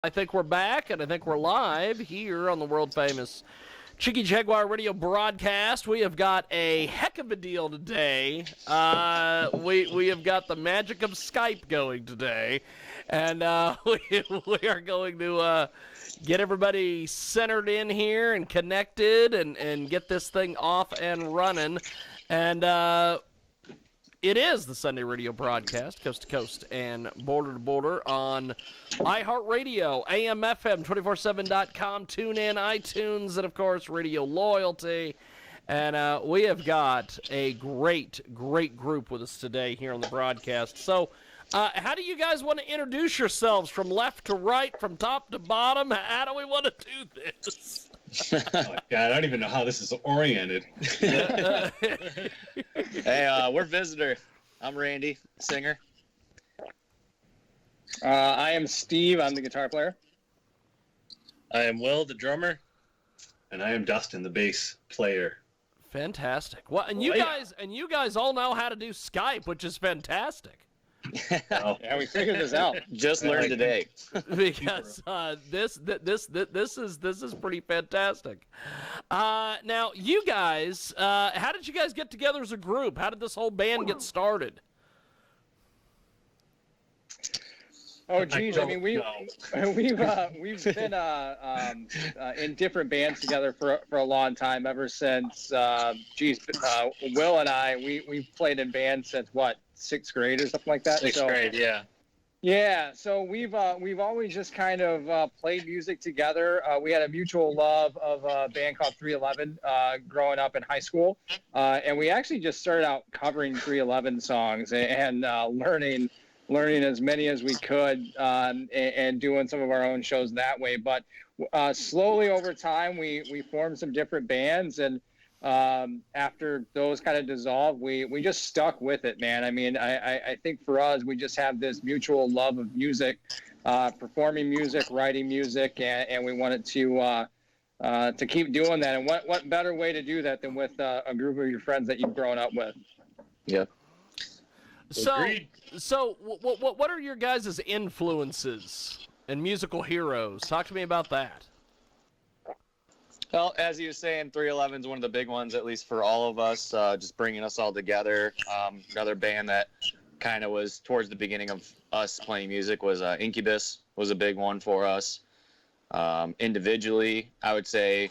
I think we're back, and I think we're live here on the world-famous Jiggy Jaguar radio broadcast. We have got a heck of a deal today. We have got the magic of Skype going today, and we are going to get everybody centered in here and connected and get this thing off and running. And it is the Sunday radio broadcast, coast to coast and border to border on iHeartRadio, AM, FM, 247.com, TuneIn, iTunes, and, of course, Radio Loyalty. And we have got a great group with us today here on the broadcast. So how do you guys want to introduce yourselves from left to right, from top to bottom? How do we want to do this? Oh, God, I don't even know how this is oriented. Hey, we're Visitor. I'm Randy, singer. I am Steve. I'm the guitar player. I am Will, the drummer. And I am Dustin, the bass player. Fantastic. Well, and you guys all know how to do Skype, which is fantastic. Yeah, we figured this out. Just learned today. Because this is pretty fantastic. Now, you guys, how did you guys get together as a group? How did this whole band get started? Oh, geez. I mean, we've been in different bands together for a long time. Ever since, Will and I, we've played in bands since what? 6th grade or something like that. Sixth grade, yeah. Yeah, so we've always just kind of played music together. We had a mutual love of a band called 311 growing up in high school, and we actually just started out covering 311 songs and learning as many as we could and doing some of our own shows that way. But slowly over time, we formed some different bands, and after those kind of dissolved, we just stuck with it, man. I mean, I think for us, we just have this mutual love of music, performing music, writing music, and we wanted to keep doing that. And what better way to do that than with a group of your friends that you've grown up with? Yeah. So what are your guys' influences and musical heroes? Talk to me about that. Well, as you were saying, 311 is one of the big ones, at least for all of us, just bringing us all together. Another band that kind of was towards the beginning of us playing music was Incubus was a big one for us. Individually, I would say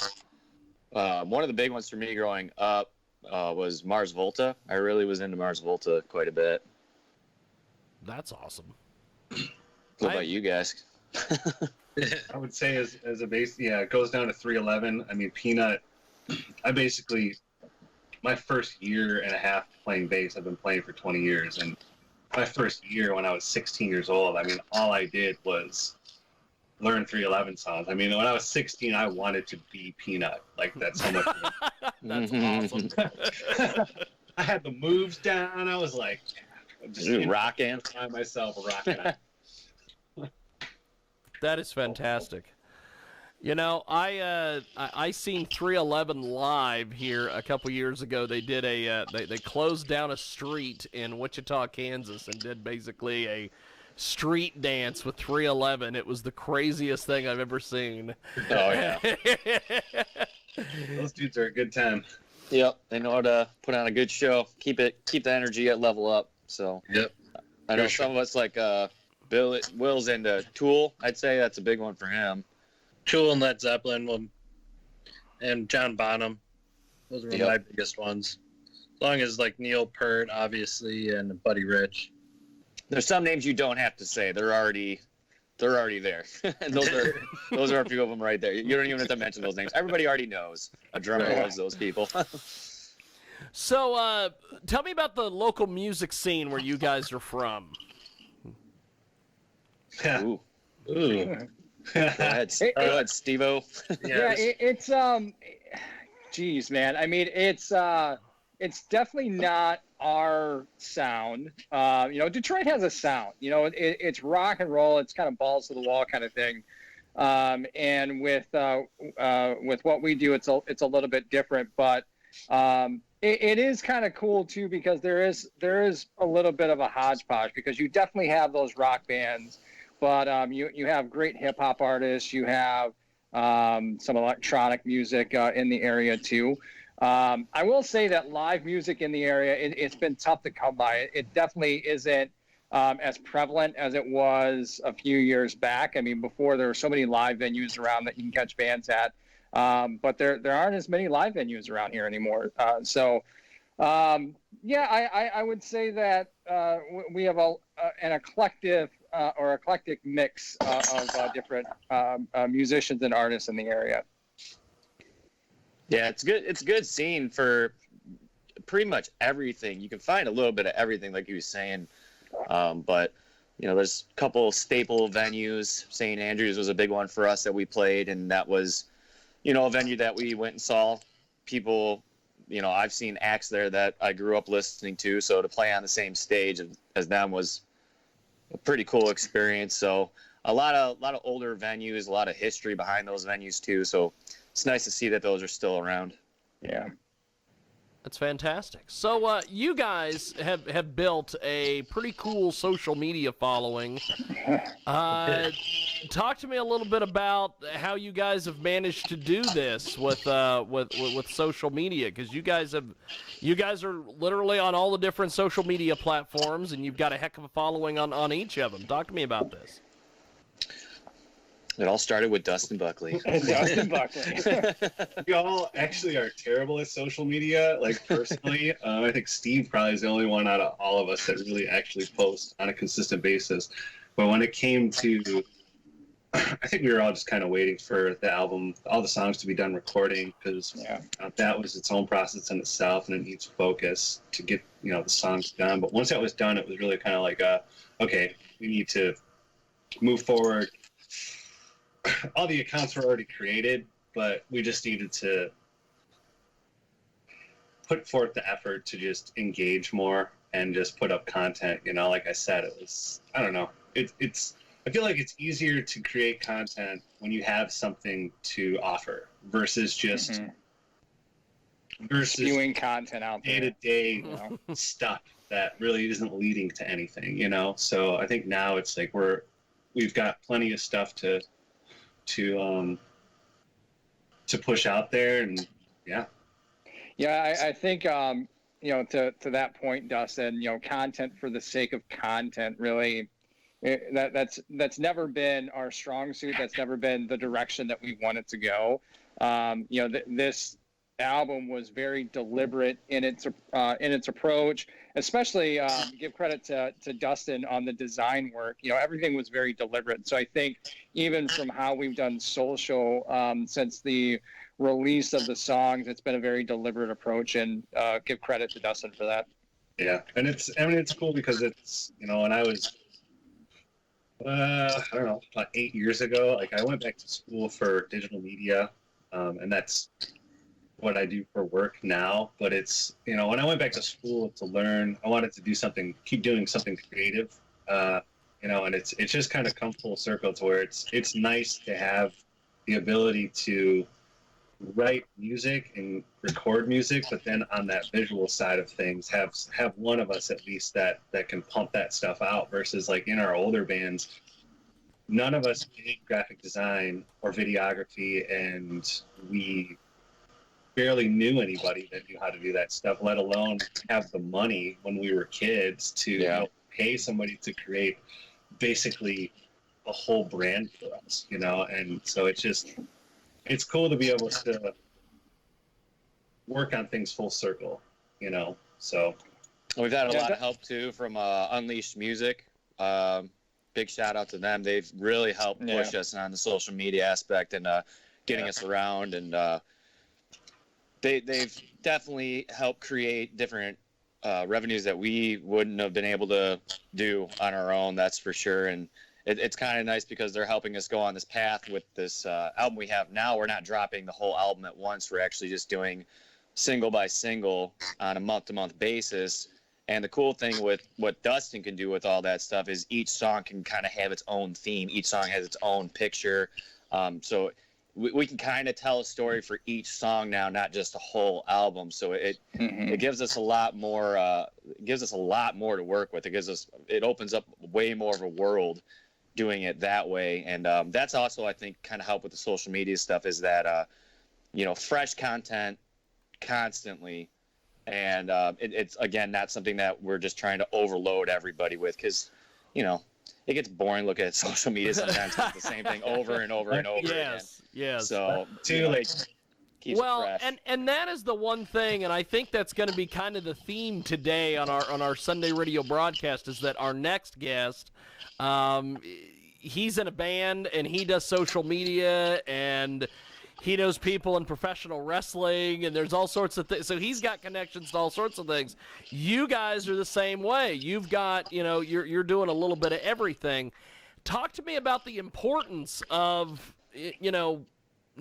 one of the big ones for me growing up was Mars Volta. I really was into Mars Volta quite a bit. That's awesome. What about you guys? I would say as a bass, yeah, it goes down to 311. I mean, Peanut, my first year and a half playing bass, I've been playing for 20 years. And my first year when I was 16 years old, I mean, all I did was learn 311 songs. I mean, when I was 16, I wanted to be Peanut. Like, that's how much. That's awesome. I had the moves down. I was like, just rocking. Find myself rocking out. That is fantastic. You know, I seen 311 live here a couple years ago. They did they closed down a street in Wichita, Kansas, and did basically a street dance with 311. It was the craziest thing I've ever seen. Oh yeah. Those dudes are a good time. Yep, they know how to put on a good show. Keep the energy at level up. So Yep. I know some of us like Will's into Tool. I'd say that's a big one for him. Tool and Led Zeppelin, and John Bonham. Those were my biggest ones. As long as like Neil Peart, obviously, and Buddy Rich. There's some names you don't have to say. They're already there. And those are a few of them right there. You don't even have to mention those names. Everybody already knows. A drummer loves those people. So, tell me about the local music scene where you guys are from. Yeah. Ooh. Ooh. Go ahead, Steve-O. Yeah, it's geez, man. I mean, it's definitely not our sound. Detroit has a sound. It's rock and roll. It's kind of balls to the wall kind of thing. And with what we do, it's a little bit different, but it is kind of cool too, because there is a little bit of a hodgepodge, because you definitely have those rock bands but you have great hip hop artists. You have some electronic music in the area too. I will say that live music in the area, it's been tough to come by. It definitely isn't as prevalent as it was a few years back. I mean, before there were so many live venues around that you can catch bands at, but there aren't as many live venues around here anymore. Yeah, I would say that we have an eclectic mix of different musicians and artists in the area. Yeah, it's good. It's a good scene for pretty much everything. You can find a little bit of everything, like you were saying. But there's a couple staple venues. St. Andrews was a big one for us that we played, and that was, a venue that we went and saw. People, I've seen acts there that I grew up listening to, so to play on the same stage as them was a pretty cool experience. So a lot of older venues, a lot of history behind those venues too. So it's nice to see that those are still around. Yeah. That's fantastic. So you guys have built a pretty cool social media following. Talk to me a little bit about how you guys have managed to do this with social media, because you guys are literally on all the different social media platforms, and you've got a heck of a following on each of them. Talk to me about this. It all started with Dustin Buckley. Dustin Buckley. We all actually are terrible at social media. Like personally, I think Steve probably is the only one out of all of us that really actually posts on a consistent basis. But when it came to, I think we were all just kind of waiting for the album, all the songs to be done recording, because that was its own process in itself, and it needs focus to get the songs done. But once that was done, it was really kind of like, okay, we need to move forward. All the accounts were already created, but we just needed to put forth the effort to just engage more and just put up content. Like I said, it was, I don't know. I feel like it's easier to create content when you have something to offer versus just spewing content out there. Day-to-day stuff that really isn't leading to anything, So I think now it's like we've got plenty of stuff to push out there, and I think to that point, Dustin, content for the sake of content, really, that's never been our strong suit. That's never been the direction that we wanted to go. This album was very deliberate in its approach, especially give credit to Dustin on the design work. Everything was very deliberate. So I think even from how we've done social since the release of the songs, it's been a very deliberate approach, and give credit to Dustin for that. Yeah, and it's cool because it's when I was I don't know, about 8 years ago, like I went back to school for digital media, and that's what I do for work now. But it's when I went back to school to learn, I wanted to keep doing something creative, and it's just kind of come full circle to where it's nice to have the ability to write music and record music, but then on that visual side of things have one of us at least that can pump that stuff out, versus like in our older bands, none of us did graphic design or videography, and we barely knew anybody that knew how to do that stuff, let alone have the money when we were kids to pay somebody to create basically a whole brand for us, and so it's cool to be able to work on things full circle, so. We've had a lot of help too from Unleashed Music. Big shout out to them. They've really helped push us on the social media aspect and getting us around, and they've definitely helped create different revenues that we wouldn't have been able to do on our own, that's for sure. And it's kind of nice because they're helping us go on this path with this album we have now. We're not dropping the whole album at once. We're actually just doing single by single on a month-to-month basis. And the cool thing with what Dustin can do with all that stuff is each song can kind of have its own theme. Each song has its own picture. So we can kind of tell a story for each song now, not just a whole album. So it gives us a lot more. It gives us a lot more to work with. It opens up way more of a world doing it that way. And that's also, I think, kind of helped with the social media stuff is that, fresh content constantly. And it's, again, not something that we're just trying to overload everybody with because, it gets boring looking at social media sometimes. It's the same thing over and over and over again. Yes. So, keeps it fresh. and that is the one thing, and I think that's going to be kind of the theme today on our Sunday radio broadcast is that our next guest, he's in a band and he does social media and he knows people in professional wrestling and there's all sorts of things. So he's got connections to all sorts of things. You guys are the same way. You've got, you're doing a little bit of everything. Talk to me about the importance of,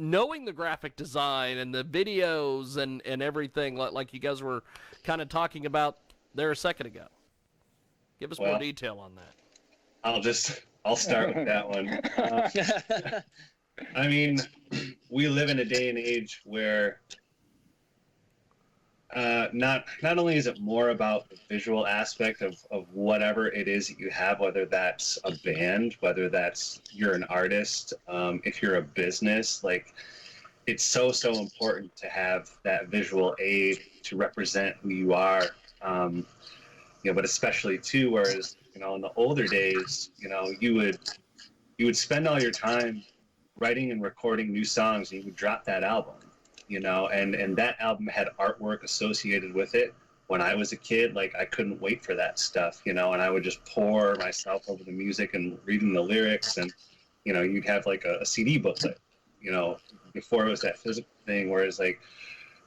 knowing the graphic design and the videos and everything like you guys were kind of talking about there a second ago. Give us more detail on that. I'll start with that one. I mean, we live in a day and age where not only is it more about the visual aspect of whatever it is that you have, whether that's a band, whether that's you're an artist, if you're a business, like it's so important to have that visual aid to represent who you are. But especially too, whereas in the older days, you would spend all your time writing and recording new songs, and you would drop that album, and that album had artwork associated with it. When I was a kid, like I couldn't wait for that stuff, and I would just pour myself over the music and reading the lyrics, and you'd have like a CD booklet, before it was that physical thing. Whereas like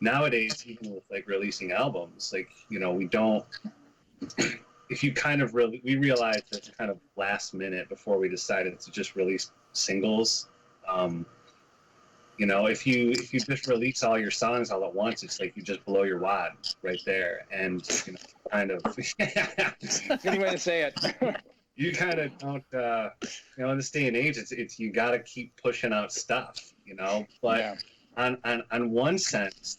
nowadays, even with like releasing albums, like we don't. If you we realized that kind of last minute before we decided to just release singles. If you just release all your songs all at once, it's like you just blow your wad right there, and kind of. Good way to say it. You kind of don't, in this day and age, it's you got to keep pushing out stuff, But on one sense,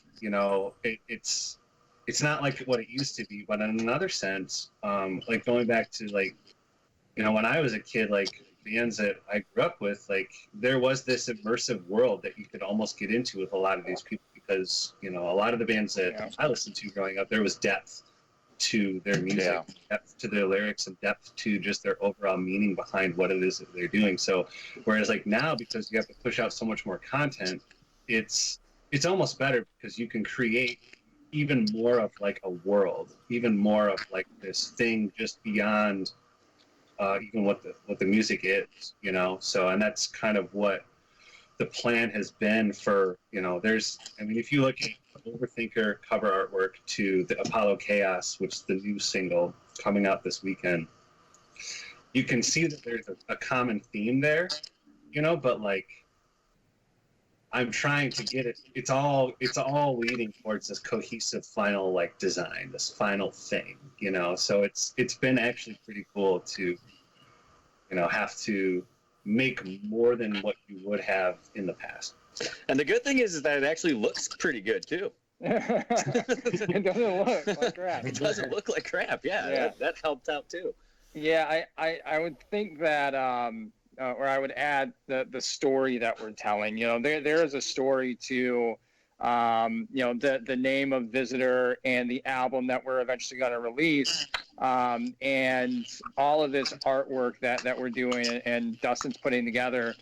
it's not like what it used to be, but in another sense, like going back to like, when I was a kid, like. Bands that I grew up with, like there was this immersive world that you could almost get into with a lot of these people because a lot of the bands that I listened to growing up, there was depth to their music, depth to their lyrics, and depth to just their overall meaning behind what it is that they're doing. So whereas like now, because you have to push out so much more content, it's almost better because you can create even more of like a world, even more of like this thing just beyond even what the music is, So, and that's kind of what the plan has been for, if you look at Overthinker cover artwork to the Apollo Chaos, which is the new single coming out this weekend, you can see that there's a common theme there, but like, I'm trying to get it. It's all leading towards this cohesive final like design, this final thing, So it's been actually pretty cool to, have to make more than what you would have in the past. And the good thing is that it actually looks pretty good too. It doesn't look like crap. It doesn't look like crap. Yeah. That helped out too. Yeah, I would think that. Or I would add the story that we're telling. There is a story to, the name of Visitor and the album that we're eventually going to release, and all of this artwork that we're doing and Dustin's putting together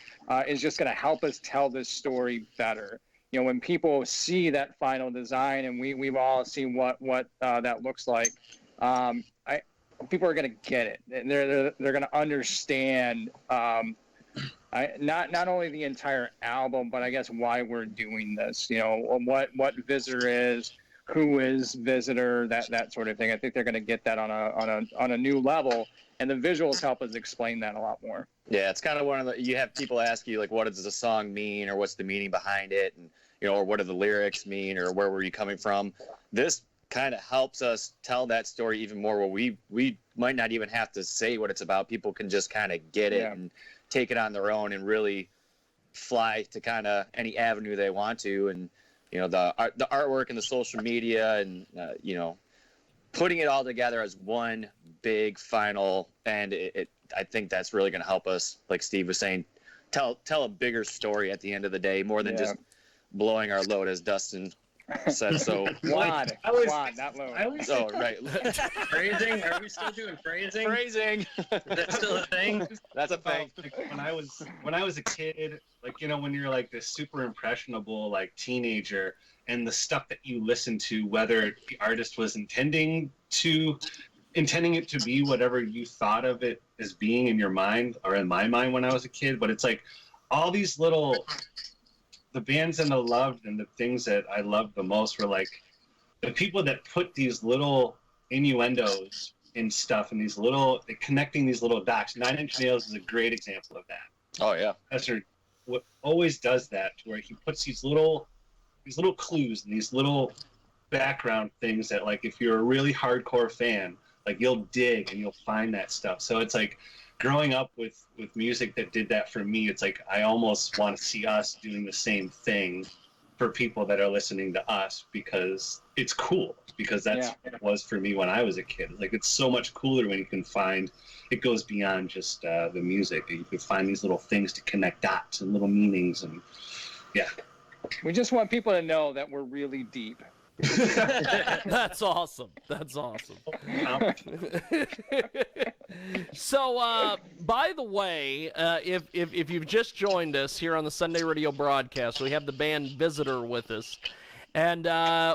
is just going to help us tell this story better. When people see that final design, and we've all seen what that looks like, people are going to get it. They're going to understand not only the entire album, but I guess why we're doing this. What Visitor is, who is Visitor, that sort of thing. I think they're going to get that on a new level, and the visuals help us explain that a lot more. Yeah, it's kind of one of the. You have people ask you like, what does the song mean, or what's the meaning behind it, and or what do the lyrics mean, or where were you coming from? This kind of helps us tell that story even more, where we might not even have to say what it's about. People can just kind of get it and take it on their own and really fly to kind of any avenue they want to. And the artwork and the social media and putting it all together as one big final, and it I think that's really going to help us, like Steve was saying, tell a bigger story at the end of the day, more than just blowing our load, as Dustin said. So Wad, not load. I always right. Phrasing? Are we still doing phrasing? Phrasing. Is that still a thing? That's a thing. like, when I was a kid, like, you know, when you're like this super impressionable like teenager, and the stuff that you listen to, whether the artist was intending it to be whatever you thought of it as being in your mind, or in my mind when I was a kid, but it's like all these little, the bands that I loved and the things that I loved the most were like the people that put these little innuendos in stuff, and these little, connecting these little dots. Nine Inch Nails is a great example of that. Oh yeah. Professor always does that, to where he puts these little clues and these little background things that, like, if you're a really hardcore fan, like, you'll dig and you'll find that stuff. So it's like growing up with music that did that for me, it's like I almost want to see us doing the same thing for people that are listening to us, because it's cool, because that's what it was for me when I was a kid. Like, it's so much cooler when you can find, it goes beyond just the music. You can find these little things to connect dots and little meanings, and We just want people to know that we're really deep. That's awesome. That's awesome. So, by the way, if you've just joined us here on the Sunday Radio broadcast, we have the band Visitor with us, and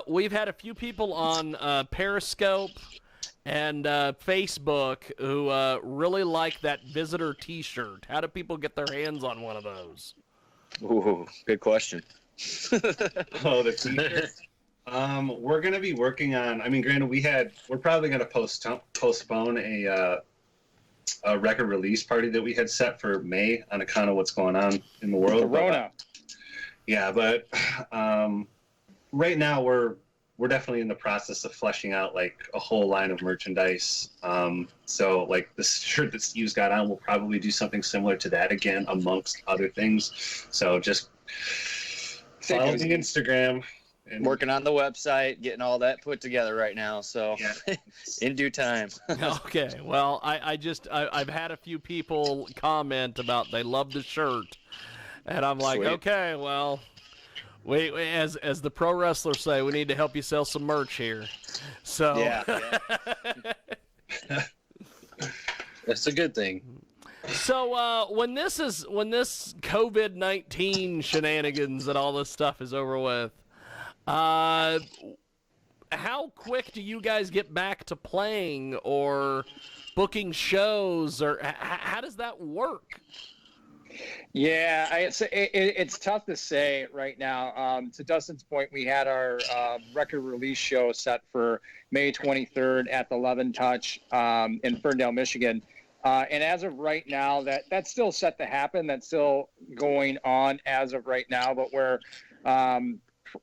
we've had a few people on Periscope and Facebook who really like that Visitor T-shirt. How do people get their hands on one of those? Ooh, good question. Oh, the T-shirt. We're gonna be working on. I mean, granted, we're probably gonna postpone a record release party that we had set for May on account of what's going on in the world. Corona. Yeah, but right now we're definitely in the process of fleshing out like a whole line of merchandise. So like the shirt that Steve's got on, we'll probably do something similar to that again, amongst other things. So just follow the Instagram. And working on the website, getting all that put together right now. So in due time. Okay. Well, I've had a few people comment about they love the shirt, and I'm like, Sweet. okay, well, we as the pro wrestlers say, we need to help you sell some merch here. So Yeah. That's a good thing. So when this COVID-19 shenanigans and all this stuff is over with, how quick do you guys get back to playing or booking shows, or how does that work? Yeah, it's tough to say right now. To Dustin's point, we had our record release show set for May 23rd at the 11 Touch in Ferndale, Michigan. And as of right now, that's still set to happen. That's still going on as of right now, but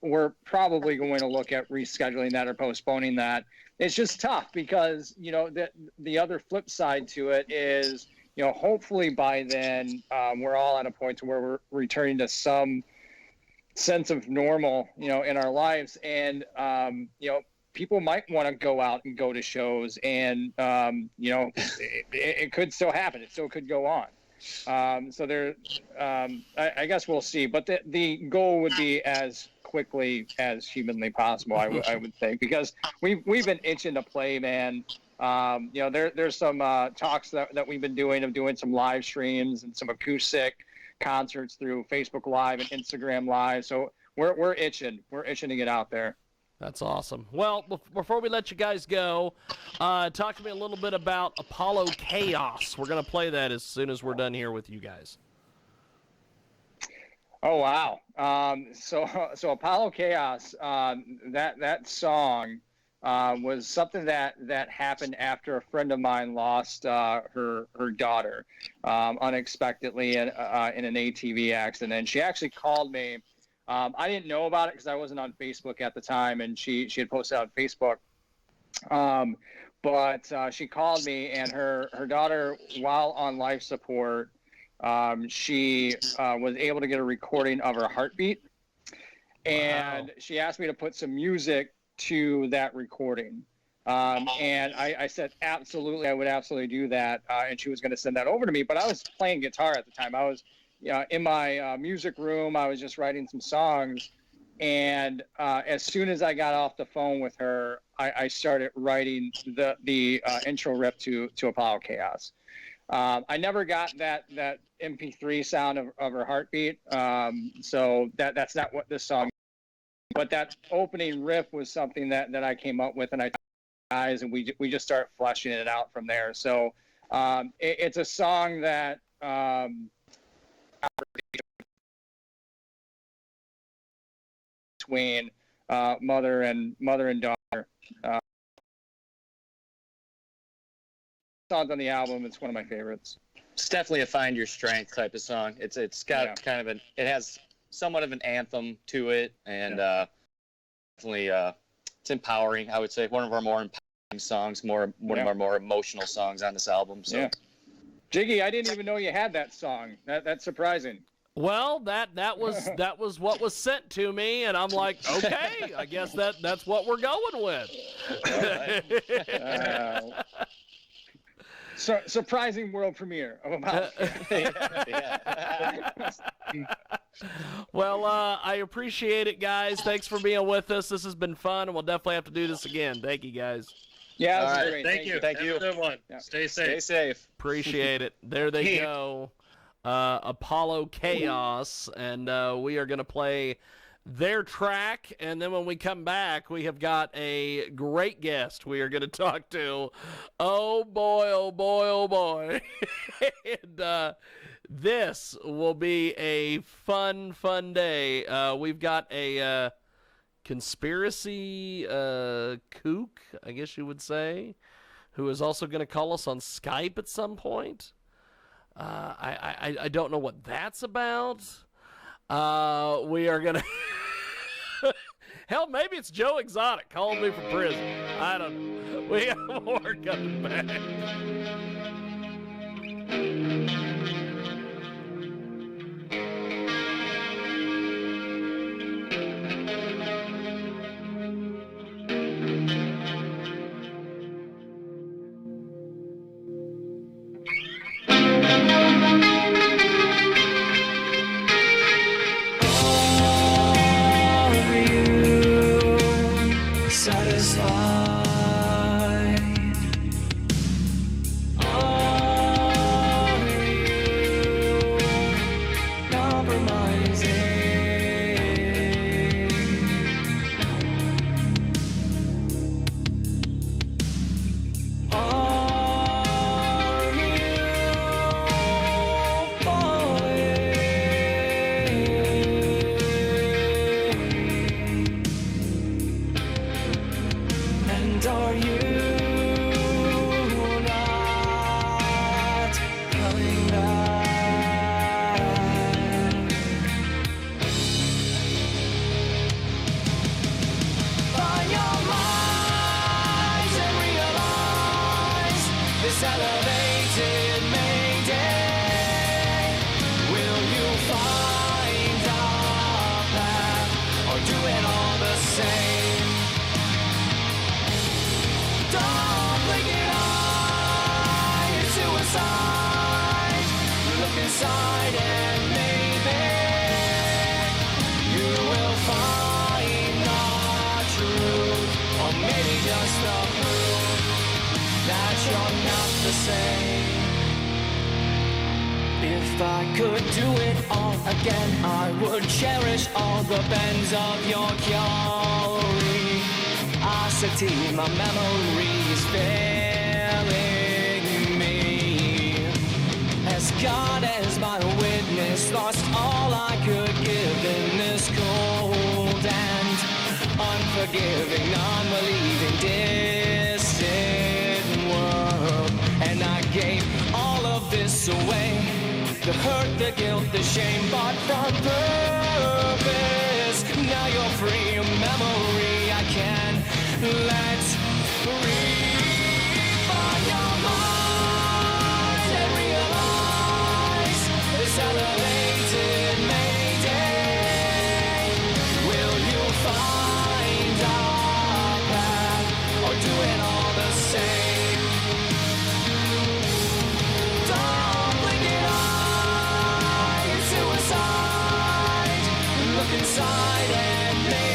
we're probably going to look at rescheduling that or postponing that. It's just tough because, you know, the other flip side to it is, you know, hopefully by then we're all at a point to where we're returning to some sense of normal, you know, in our lives. And, you know, people might want to go out and go to shows, and, you know, it could still happen. It still could go on. So there, I guess we'll see. But the goal would be as quickly as humanly possible, I would think, because we've been itching to play, man. You know, there's some talks that we've been doing some live streams and some acoustic concerts through Facebook Live and Instagram Live. So we're itching to get out there. That's awesome. Well, before we let you guys go, talk to me a little bit about Apollo Chaos. We're going to play that as soon as we're done here with you guys. Oh, wow. So Apollo Chaos, that song was something that happened after a friend of mine lost her daughter unexpectedly in an ATV accident. And she actually called me. I didn't know about it because I wasn't on Facebook at the time, and she had posted on Facebook. But she called me, and her daughter, while on life support, she was able to get a recording of her heartbeat, and she asked me to put some music to that recording. And I said, absolutely, I would absolutely do that. And she was going to send that over to me. But I was playing guitar at the time. I was in my music room. I was just writing some songs. And as soon as I got off the phone with her, I started writing the intro riff to Apollo Chaos. I never got that MP3 sound of her heartbeat. So that's not what this song is. But that opening riff was something that I came up with, and I guys, and we just start fleshing it out from there. So it's a song that between mother and daughter. Songs on the album, it's one of my favorites. It's definitely a find your strength type of song. It's got kind of it has somewhat of an anthem to it, and definitely it's empowering. I would say one of our more empowering songs, one of our more emotional songs on this album. So, Jiggy, I didn't even know you had that song. That's surprising. Well, that was what was sent to me, and I'm like, okay, I guess that's what we're going with. Surprising world premiere of Apollo. Well, I appreciate it, guys. Thanks for being with us. This has been fun, and we'll definitely have to do this again. Thank you, guys. Yeah, all right. great. Thank you. Thank you. Have a good one. Yeah. Stay safe. Stay safe. Appreciate it. There they go. Apollo Chaos, and we are going to play their track, and then when we come back, we have got a great guest we are going to talk to. Oh boy, oh boy, oh boy. And this will be a fun day. We've got a conspiracy kook, I guess you would say, who is also going to call us on Skype at some point. I don't know what that's about. We are going to... Hell, maybe it's Joe Exotic calling me from prison. I don't know. We got more coming back. If I could do it all again, I would cherish all the bends of your curiosity. My memory is failing me. As God as my witness, lost all I could give in this cold and unforgiving, non-believing, distant world. And I gave all of this away. The hurt, the guilt, the shame, bought from purpose. Now you're free, a memory I can let refine your mind and realize this elevated Mayday. Will you find our path or do it all? inside and make